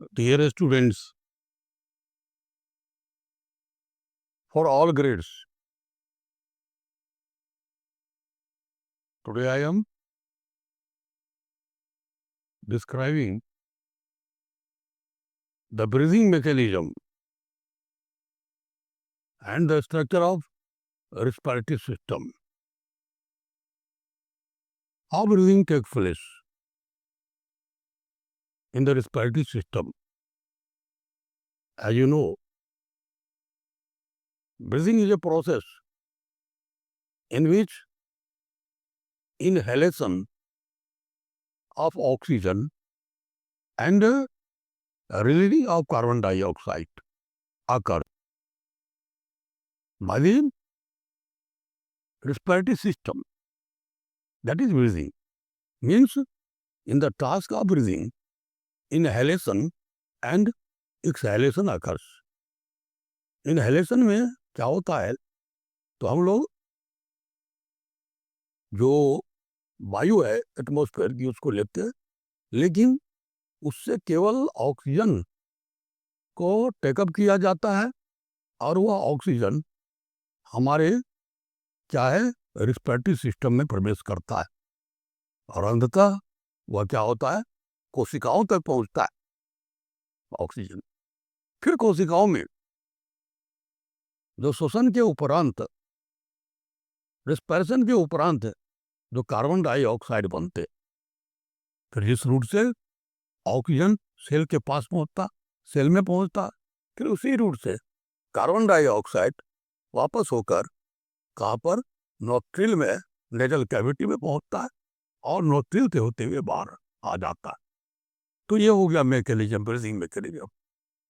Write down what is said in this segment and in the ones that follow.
Dear students, for all grades, today I am describing the breathing mechanism and the structure of respiratory system. How breathing takes place in the respiratory system? As you know, breathing is a process in which inhalation of oxygen and releasing of carbon dioxide occur by the respiratory system. That is breathing. Means in the task of breathing, inhalation and exhalation occurs. Inhalation में क्या होता है, तो हम लोग जो वायु है एटमॉस्फेयर की उसको लेते हैं, लेकिन उससे केवल ऑक्सीजन को टेकअप किया जाता है और वह ऑक्सीजन हमारे क्या है रिस्पिरेटरी सिस्टम में प्रवेश करता है और अंततः वह क्या होता है कोशिकाओं तक पहुंचता है ऑक्सीजन। फिर कोशिकाओं में जो श्वसन के उपरांत रेस्पिरेशन के उपरांत जो कार्बन डाइऑक्साइड बनते, फिर जिस रूट से ऑक्सीजन सेल के पास पहुंचता, सेल में पहुंचता, फिर उसी रूट से कार्बन डाइऑक्साइड वापस होकर कहाँ पर नोस्ट्रिल में नेजल कैविटी में पहुंचता है और नोस्ट्रिल से होते हुए बाहर आ जाता है। तो ये हो गया मैकेनिज्म, ब्रीथिंग मैकेनिज्म।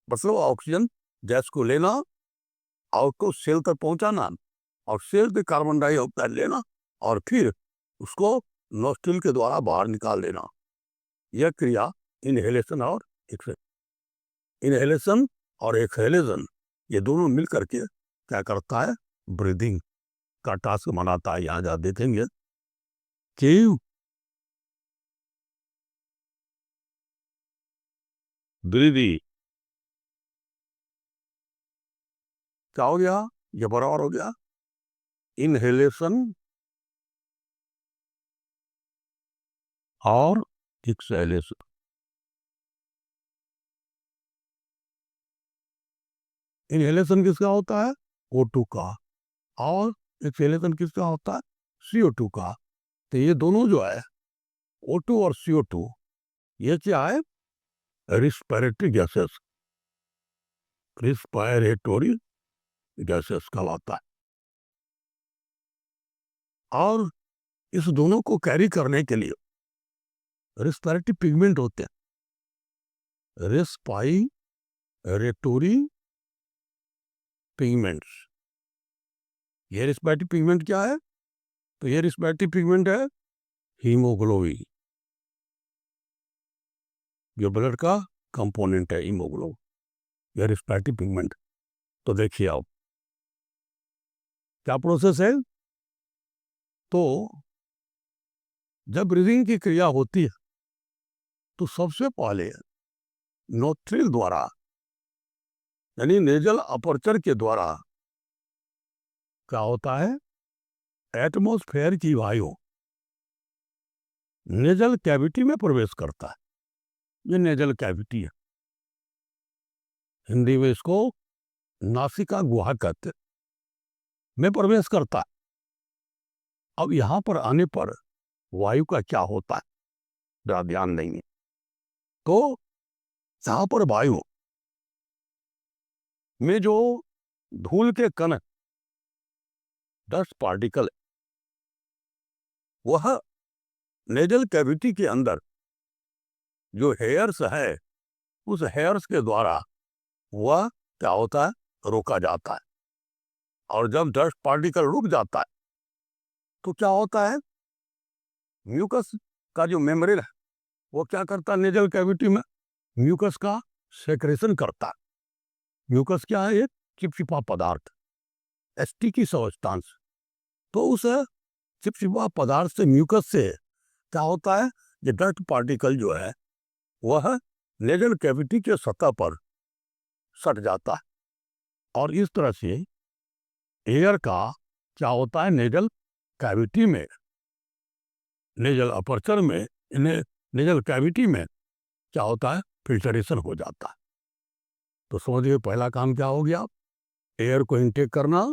मतलब ऑक्सीजन गैस को लेना और उसको सेल तक पहुंचाना और सेल से कार्बन डाइऑक्साइड लेना और फिर उसको नोस्ट्रिल के द्वारा बाहर निकाल देना। यह क्रिया इनहेलेशन और इनहेलेशन और एक्सहेलेशन ये दोनों मिल करके क्या करता है, ब्रीदिंग का टास्क मनाता है। यहाँ जा देखेंगे कि ब्रीदिंग क्या हो गया, ये बराबर हो गया इनहेलेशन और एक्सहेलेशन। इनहेलेशन किसका होता है, O2 का, और एक्सहेलेशन किसका होता है, CO2 का। तो ये दोनों जो है O2 और CO2 ये क्या है, रिस्पिरेटरी गैसेस, रिस्पिरेटरी गैसेस कहलाता है। और इस दोनों को कैरी करने के लिए रिस्पिरेटरी पिगमेंट होते हैं, रेस्पिरेटरी पिगमेंट्स। ये रिस्पिरेटरी पिगमेंट क्या है, तो ये रिस्पिरेटरी पिगमेंट है हीमोग्लोबिन, जो ब्लड का कंपोनेंट है हीमोग्लोबिन, यह रिस्पिरेटरी पिगमेंट। तो देखिए आप क्या प्रोसेस है, तो जब ब्रीदिंग की क्रिया होती है तो सबसे पहले नोस्ट्रिल द्वारा यानी नेजल अपर्चर के द्वारा क्या होता है, एटमॉस्फेयर की वायु नेजल कैविटी में प्रवेश करता है। ये नेजल कैविटी है, हिंदी में इसको नासिका गुहा कहते में प्रवेश करता है। अब यहां पर आने पर वायु का क्या होता है जरा ध्यान देंगे, तो जहां पर वायु में जो धूल के कण डस्ट पार्टिकल वह नेजल कैविटी के अंदर जो हेयर्स है उस हेयर्स के द्वारा वह क्या होता है, रोका जाता है। और जब डस्ट पार्टिकल रुक जाता है तो क्या होता है, म्यूकस का जो मेम्ब्रेन है वो क्या करता है, नेजल कैविटी में म्यूकस का सेक्रेशन करता है। म्यूकस क्या है, एक चिपचिपा पदार्थ, स्टिकी सब्सटेंस। तो उस चिपचिपा पदार्थ से म्यूकस से क्या होता है, ये डस्ट पार्टिकल जो है वह नेजल कैविटी के सतह पर सट जाता है और इस तरह से एयर का क्या होता है, नेजल कैविटी में, नेजल अपर्चर में, नेजल कैविटी में क्या होता है, फिल्टरेशन हो जाता है। तो समझिए पहला काम क्या हो गया, एयर को इनटेक करना,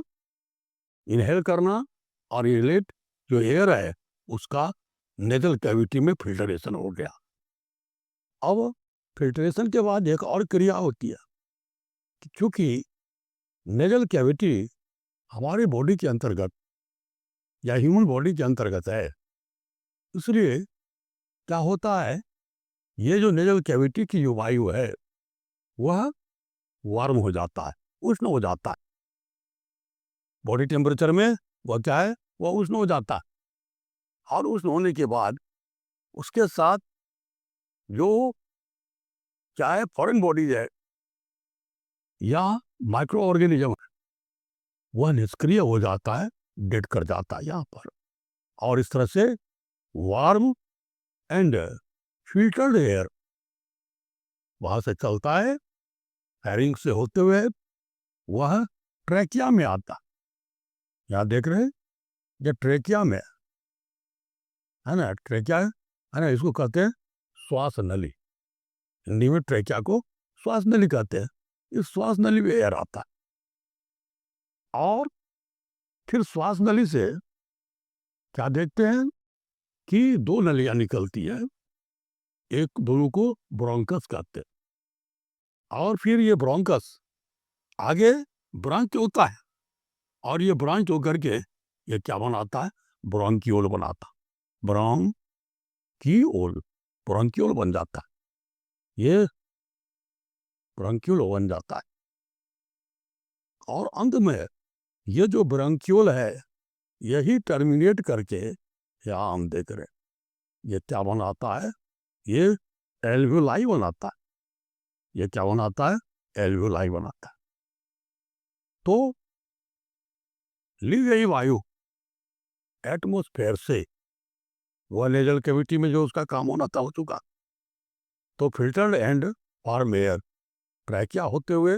इनहेल करना, और इनलेट जो एयर है उसका नेजल कैविटी में फिल्टरेशन हो गया। अब फिल्टरेशन के बाद एक और क्रिया होती है कि चूंकि नेजल कैविटी हमारी बॉडी के अंतर्गत या ह्यूमन बॉडी के अंतर्गत है, इसलिए क्या होता है, ये जो नेजल कैविटी की जो वायु है वह वार्म हो जाता है, उष्ण हो जाता है। बॉडी टेम्परेचर में वह क्या है, वह उष्ण हो जाता है। और उष्ण होने के बाद उसके साथ जो क्या है, फॉरेन बॉडीज है या माइक्रो ऑर्गेनिज्म, वह निष्क्रिय हो जाता है, डेड कर जाता है यहाँ पर। और इस तरह से वार्म एंड फिल्टर्ड एयर वहां से चलता है, फेरिंग से होते हुए वह ट्रेकिया में आता। यहाँ देख रहे हैं, ये ट्रेकिया में है ना, ट्रेकिया है ना, इसको कहते हैं श्वास नली। हिंदी में ट्रेकिया को श्वास नली कहते हैं। इस श्वास नली में एयर आता है और फिर श्वास नली से क्या देखते हैं कि दो नलियां निकलती है, एक दोनों को ब्रोंकस कहते हैं। और फिर ये ब्रोंकस आगे ब्रांच होता है और ये ब्रांच होकर के ये क्या बनाता है, ब्रोंकियोल बनाता, ब्रोंकियोल, ब्रोंकियोल बन जाता है, ये ब्रोंकियोल बन जाता है। और अंत में ये जो ब्रोंकियोल है यही टर्मिनेट करके यहाँ हम देख रहे हैं ये क्या बनाता है, ये एल्वियोलाई बनाता है। ये क्या बनाता है, एल्वियोलाई बनाता है। तो ली गई वायु एटमॉस्फेयर से वह नेजल कैविटी में जो उसका काम होना था हो चुका। तो filtered and warm air trachea होते हुए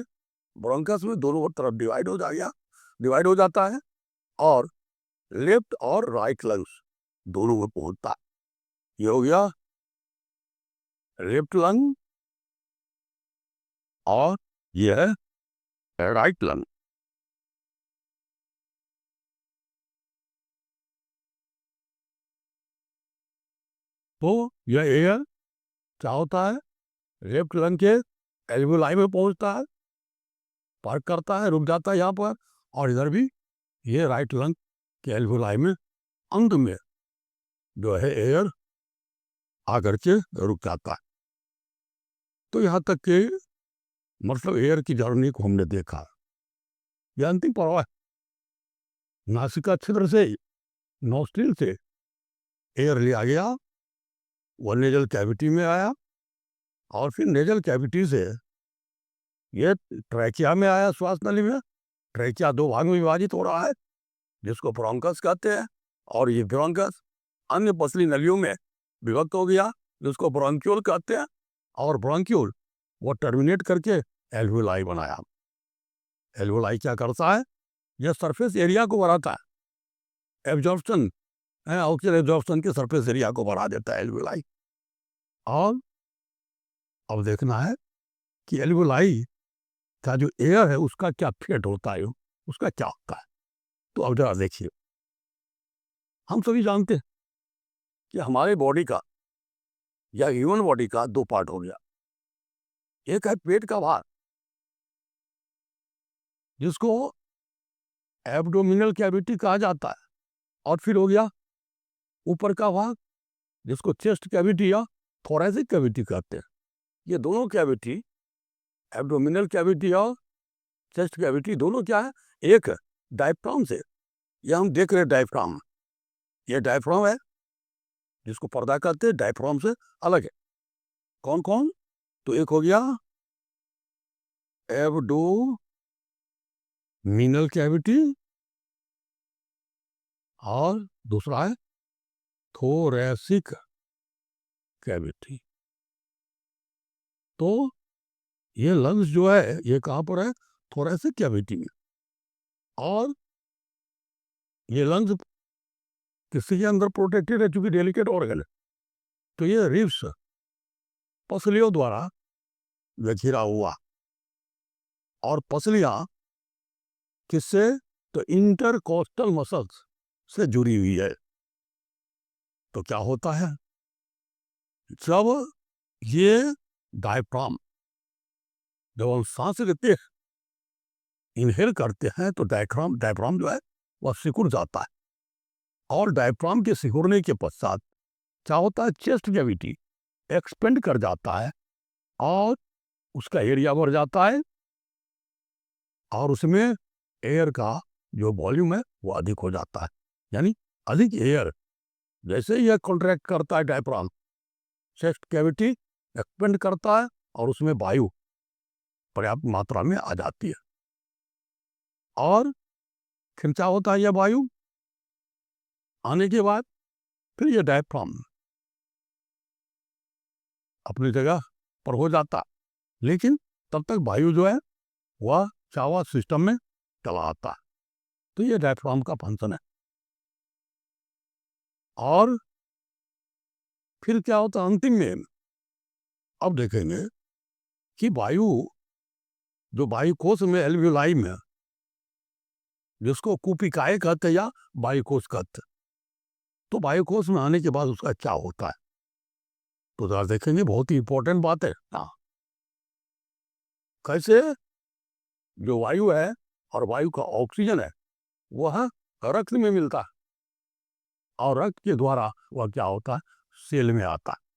ब्रोंकस में दोनों तरफ डिवाइड हो जाता है और लेफ्ट और राइट लंग्स दोनों में पहुंचता है। ये हो गया लेफ्ट लंग और ये है राइट लंग। तो यह एयर क्या होता है, लेफ्ट लंग के एल्वियोलाई में पहुंचता है, पार्क करता है, रुक जाता है यहाँ पर, और इधर भी ये राइट लंग के एल्वियोलाई में अंत में जो है एयर आकर के रुक जाता है। तो यहाँ तक के मतलब एयर की जर्नी को हमने देखा। यह अंतिम पड़ाव है, नासिका छिद्र से, नोस्ट्रिल से एयर लिया गया, वह नेजल कैविटी में आया और फिर नेजल कैविटी से ये ट्रैकिया में आया, श्वास नली में। ट्रैकिया दो भाग में विभाजित हो रहा है जिसको ब्रोंकस कहते हैं, और ये ब्रोंकस अन्य पसली नलियों में विभक्त हो गया जिसको ब्रोंक्यूल कहते हैं। और ब्रोंक्यूल वो टर्मिनेट करके एल्वियोलाई बनाया। एल्वियोलाई क्या करता है, यह सरफेस एरिया को बढ़ाता है, एब्जॉर्प्शन है, ऑक्सीजन एब्जॉर्प्शन के सरफेस एरिया को बढ़ा देता है एल्वियोलाई। और अब देखना है कि एल्वियोलाई का जो एयर है उसका क्या फेट होता है, उसका क्या होता है। तो अब जरा देखिए, हम सभी जानते हैं कि हमारे बॉडी का या ह्यूमन बॉडी का दो पार्ट हो गया। एक है पेट का भाग जिसको एब्डोमिनल कैविटी कहा जाता है, और फिर हो गया ऊपर का भाग जिसको चेस्ट कैविटी या थोरैसिक कैविटी कहते हैं। ये दोनों कैविटी, एब्डोमिनल कैविटी और चेस्ट कैविटी, दोनों क्या है, एक डायफ्राम से, ये हम देख रहे हैं डायफ्राम, ये डायफ्राम है जिसको पर्दा कहते हैं, डायफ्राम से अलग है। कौन कौन, तो एक हो गया एब्डोमिनल कैविटी और दूसरा है थोरैसिक कैविटी। तो ये लंग्स जो है ये कहाँ पर है? थोरेसिक कैविटी में। और ये लंग्स किसी के अंदर प्रोटेक्टेड है, चूंकि डेलिकेट ऑर्गन है, तो ये रिब्स पसलियों द्वारा घिरा हुआ। और पसलियां किससे? तो इंटरकोस्टल मसल्स से जुड़ी हुई है। तो क्या होता है जब ये डायफ्राम, जब हम सांस लेते हैं, इनहेल करते हैं, तो डायफ्राम जो है वह सिकुड़ जाता है। और डायफ्राम के सिकुड़ने के पश्चात क्या होता है? चेस्ट कैविटी एक्सपेंड कर जाता है और उसका एरिया बढ़ जाता है, और उसमें एयर का जो वॉल्यूम है वो अधिक हो जाता है। यानी अधिक एयर जैसे ही यह कॉन्ट्रैक्ट करता है, डायफ्राम चेस्ट कैविटी एक्सपेंड करता है और उसमें वायु पर्याप्त मात्रा में आ जाती है। और फिर क्या होता है? यह वायु आने के बाद फिर यह डायफ्राम अपनी जगह पर हो जाता, लेकिन तब तक वायु जो है वह चावा सिस्टम में चला आता है। तो ये डायफ्राम का फंक्शन है। और फिर क्या होता है अंतिम में? अब देखेंगे कि वायु जो वायुकोश में एल्वियोलाई में, जिसको कुपिकाय कहते हैं या वायुकोश कहते, तो वायुकोश में आने के बाद उसका क्या होता है? तो जरा देखेंगे, बहुत ही इंपॉर्टेंट बात है। हाँ, कैसे जो वायु है और वायु का ऑक्सीजन है वह रक्त में मिलता है, और रक्त के द्वारा वह क्या होता है? सेल में आता है।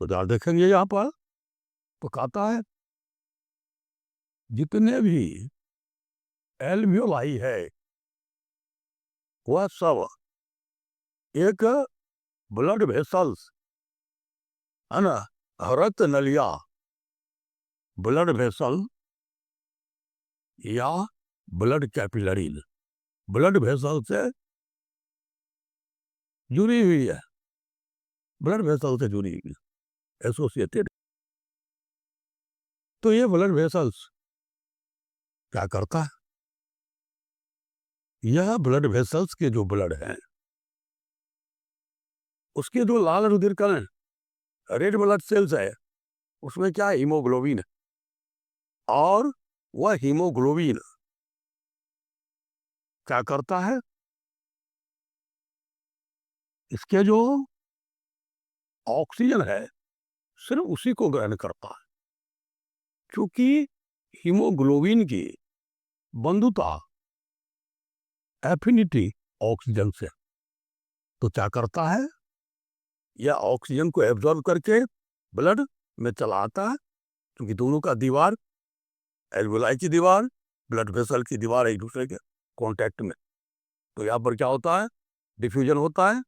तो जरा देखेंगे यहाँ पर, तो कहता है जितने भी एल्वियोलाई है वह सब एक ब्लड वेसल्स है ना, रक्त नलिया ब्लड वेसल या ब्लड कैपिलरीज, ब्लड वेसल से जुड़ी हुई है, ब्लड वेसल से जुड़ी हुई, एसोसिएटेड। तो ये ब्लड वेसल्स क्या करता है? यह ब्लड वेसल्स के जो ब्लड है उसके जो लाल रुधिर कण, रेड ब्लड सेल्स है, उसमें क्या है? हीमोग्लोबिन है। और वह हीमोग्लोबिन क्या करता है? इसके जो ऑक्सीजन है सिर्फ उसी को ग्रहण करता है, क्योंकि हीमोग्लोबिन की बंधुता, एफिनिटी ऑक्सीजन से। तो क्या करता है? यह ऑक्सीजन को एब्जॉर्ब करके ब्लड में चला आता है, क्योंकि दोनों का दीवार, एल्वियोलाई की दीवार, ब्लड वेसल की दीवार एक दूसरे के कांटेक्ट में। तो यहाँ पर क्या होता है? डिफ्यूजन होता है,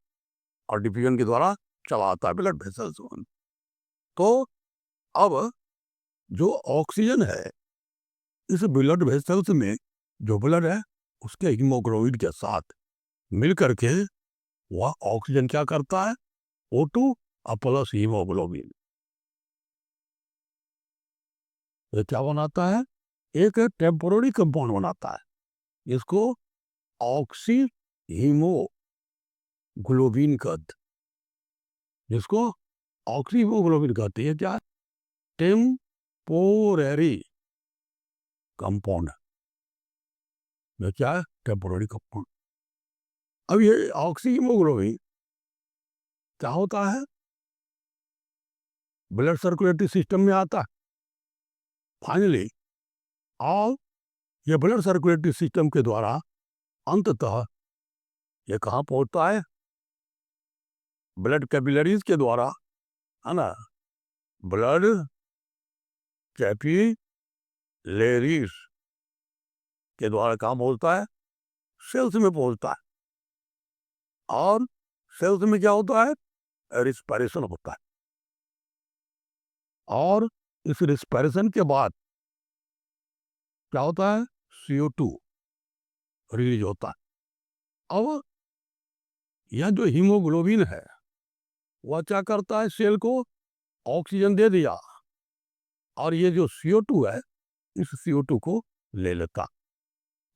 और डिफ्यूजन के द्वारा चला आता है ब्लड वेसल्स। तो अब जो ऑक्सीजन है इस ब्लड वेसल्स में, जो ब्लड है उसके हीमोग्लोबिन के साथ मिल करके वह ऑक्सीजन क्या करता है? O2 प्लस हीमोग्लोबिन, ये क्या बनाता है? एक टेम्पोररी कंपाउंड बनाता है। इसको ऑक्सी हीमोग्लोबिन कहते, जिसको ऑक्सी हीमोग्लोबिन कहते हैं। क्या? Temporary compound. ये क्या है? Temporary compound. अब ये ऑक्सी हीमोग्लोबिन क्या होता है? ब्लड सर्कुलेटरी सिस्टम में आता है फाइनली, और ये ब्लड सर्कुलेटरी सिस्टम के द्वारा अंततः ये कहाँ पहुंचता है? ब्लड कैपिलरीज के द्वारा, है ना, ब्लड कैपिलरीज के द्वारा कहाँ पहुंचता है? सेल्स में पहुंचता है। और सेल्स में क्या होता है? रिस्पायरेशन होता है, और इस रिस्पायरेशन के बाद क्या होता है? CO2 रिलीज होता है। अब यह जो हीमोग्लोबिन है वह क्या करता है? सेल को ऑक्सीजन दे दिया, और ये जो CO2 है, इस CO2 को ले लेता,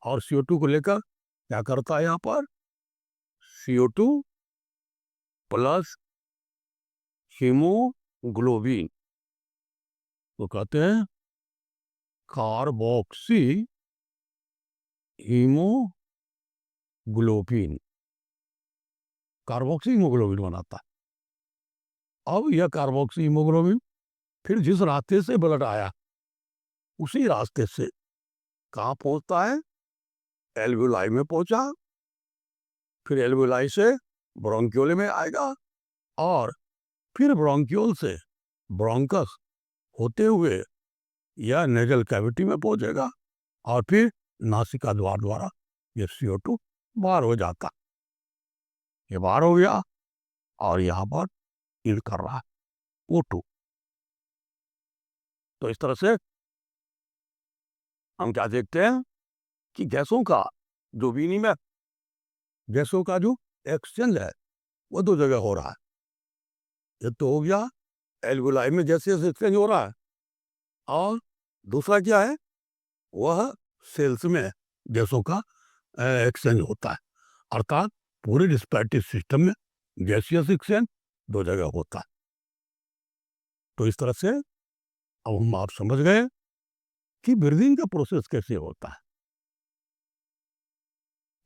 और CO2 को लेकर क्या करता है, यहाँ पर CO2 प्लस हीमोग्लोबिन तो कहते हैं कार्बोक्सी हीमोग्लोबिन, कार्बोक्सी हीमोग्लोबिन बनाता है। अब यह कार्बोक्सी हीमोग्लोबिन फिर जिस रास्ते से ब्लड आया उसी रास्ते से कहाँ पहुंचता है, एल्वेलाई में पहुंचा, फिर एल्वेलाई से ब्रोंक्यूल में आएगा, और फिर ब्रोंक्यूल से ब्रोंकस होते हुए यह नेजल कैविटी में पहुंचेगा, और फिर नासिका द्वार द्वारा ये CO2 बाहर हो जाता। ये बाहर हो गया और यहाँ पर ईल्ड कर रहा है O2। तो इस तरह से हम क्या देखते हैं कि गैसों का जो विनिमय, गैसों का जो एक्सचेंज है वो दो जगह हो रहा है। ये तो हो गया एल्वेलाई में गैसेस एक्सचेंज हो रहा है, और दूसरा क्या है, वह सेल्स में गैसों का एक्सचेंज होता है। अर्थात पूरे रिस्पिरेटरी सिस्टम में गैसियस एक्सचेंज दो जगह होता है। तो इस तरह से अब हम आप समझ गए कि ब्रीदिंग का प्रोसेस कैसे होता है।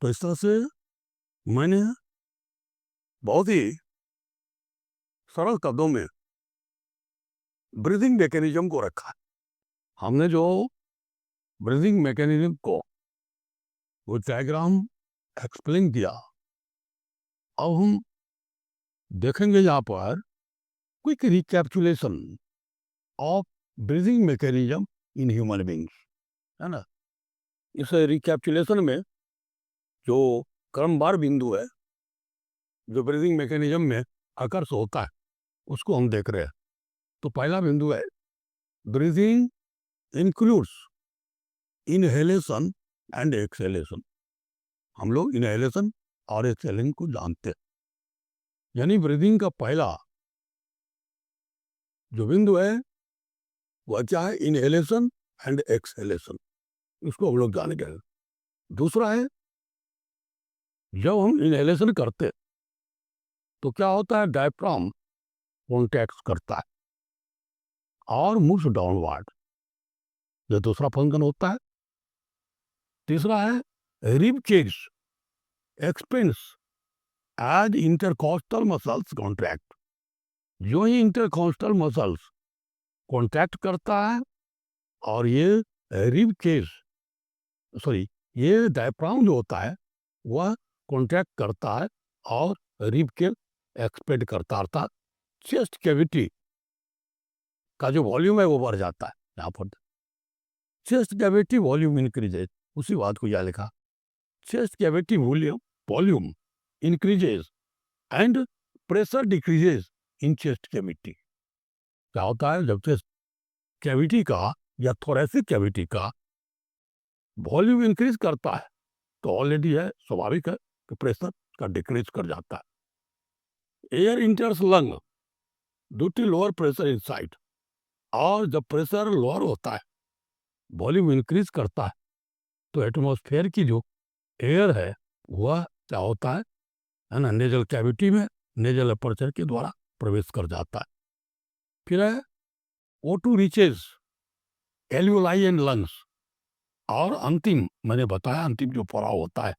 तो इस तरह से मैंने बहुत ही सरल शब्दों में ब्रीदिंग मैकेनिज्म को रखा। हमने जो ब्रीदिंग मैकेनिज्म को वो डायग्राम एक्सप्लेन किया, अब हम देखेंगे यहाँ पर quick recapitulation of breathing mechanism in human beings, है ना। इस रिकैप्चुलेशन में जो क्रमवार बिंदु है जो ब्रीदिंग मैकेनिज्म में आकर्ष होता है उसको हम देख रहे हैं। तो पहला बिंदु है breathing includes inhalation and exhalation. हम लोग इनहेलेशन और एक्सहेलेशन को जानते हैं, यानी ब्रीदिंग का पहला जो बिंदु है वह क्या है, इनहेलेशन एंड एक्सहेलेशन, इसको हम लोग जान गए। दूसरा है जब हम इनहेलेशन करते तो क्या होता है, डायफ्राम कॉन्टैक्ट करता है और मूव्स डाउनवर्ड, यह दूसरा फंक्शन होता है। तीसरा है rib cage expands as intercostal muscles contract. जो ही इंटरकॉस्टल मसल्स कॉन्ट्रैक्ट करता है और ये रिब केज ये डायफ्राम जो होता है वह कॉन्ट्रैक्ट करता है और रिब केज एक्सपेंड करता है, अर्थात चेस्ट कैविटी का जो वॉल्यूम है वो बढ़ जाता है। यहाँ पर चेस्ट कैविटी वॉल्यूम इंक्रीजेज, उसी बात को यहाँ लिखा, chest cavity volume increases and pressure decreases in chest cavity. क्या होता है, जब चेस्ट कैविटी का या थोरेसिक कैविटी का वॉल्यूम इंक्रीज करता है तो ऑलरेडी है स्वाभाविक है कि प्रेशर का डिक्रीज कर जाता है। Air enters lung due to lower pressure inside, और जब प्रेशर लोअर होता है वॉल्यूम इंक्रीज करता है तो एटमॉस्फेयर की जो एयर है वह क्या होता है ना, नेजल कैविटी में नेजल अपर्चर के द्वारा प्रवेश कर जाता है। फिर है O2 reaches alveoli and lungs, और अंतिम मैंने बताया अंतिम जो पड़ाव होता है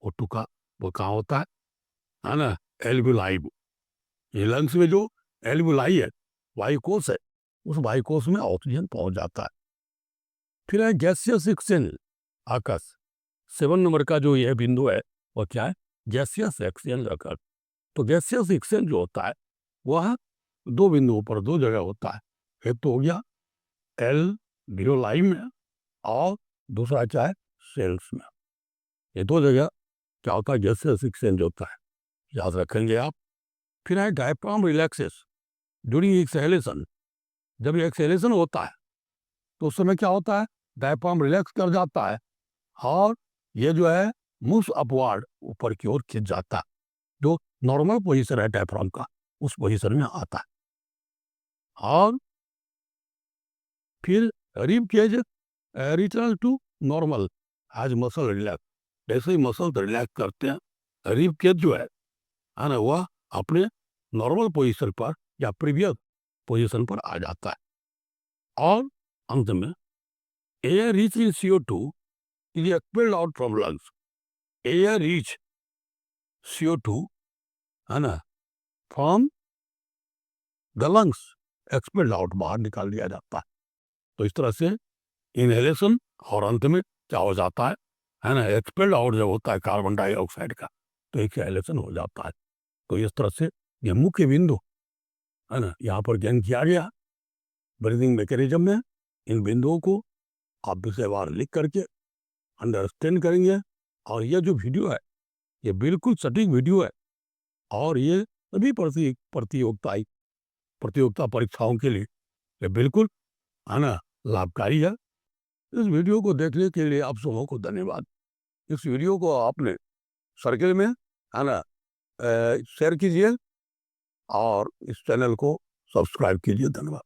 O2 का वो कहाँ होता है ना, एल्वेलाई। ये लंग्स में जो एल्वेलाई है वायुकोश है, उस वायुकोश में ऑक्सीजन पहुंच जाता है। फिर है गैसियस एक्सचेंज आकाश, 7 नंबर का जो यह बिंदु है वह क्या है, गैसियस एक्सचेंज आकाश। तो गैसियस एक्सचेंज जो होता है वह दो बिंदुओं पर दो जगह होता है, एक तो हो गया एल्वेलाई में और दूसरा क्या है, सेल्स में। ये दो जगह क्या होता है, गैसियस एक्सचेंज होता है, याद रखेंगे आप। फिर है डायफ्राम रिलैक्सेस ड्यूरिंग एक्सहेलेशन। जब ये एक्सहेलेशन होता है तो उस समय क्या होता है, डायफ्राम रिलैक्स कर जाता है और ये जो है मूव्स अपवर्ड, ऊपर की ओर खिंच जाता है, जो नॉर्मल पोजीशन है डायफ्राम का उस पोजीशन में आता है। और फिर rib cage return to normal as muscle relax. जैसे ही मसल रिलैक्स करते हैं रिब केज जो है ना, वह अपने नॉर्मल पोजीशन पर या प्रीवियस पोजीशन पर आ जाता है। और अंत में air rich in CO2 is expelled out from lungs. Air rich CO2 है ना, from the lungs expelled out, बाहर निकाल दिया जाता है। तो इस तरह से इनहेलेशन और अंत में क्या हो जाता है ना, एक्सपेल्ड आउट जब होता है कार्बन डाइऑक्साइड का तो इनहेलेशन हो जाता है। तो इस तरह से ये मुख्य बिंदु है ना यहाँ पर ज्ञान किया गया ब्रीदिंग मैकेनिज्म में। इन बिंदुओं को आप विषयवार लिख करके अंडरस्टैंड करेंगे। और ये जो वीडियो है ये बिल्कुल सटीक वीडियो है और ये सभी प्रतियोगिता परीक्षाओं के लिए ये बिल्कुल है ना लाभकारी है। इस वीडियो को देखने के लिए आप सबों को धन्यवाद। इस वीडियो को आपने सर्किल में है ना शेयर कीजिए और इस चैनल को सब्सक्राइब कीजिए। धन्यवाद।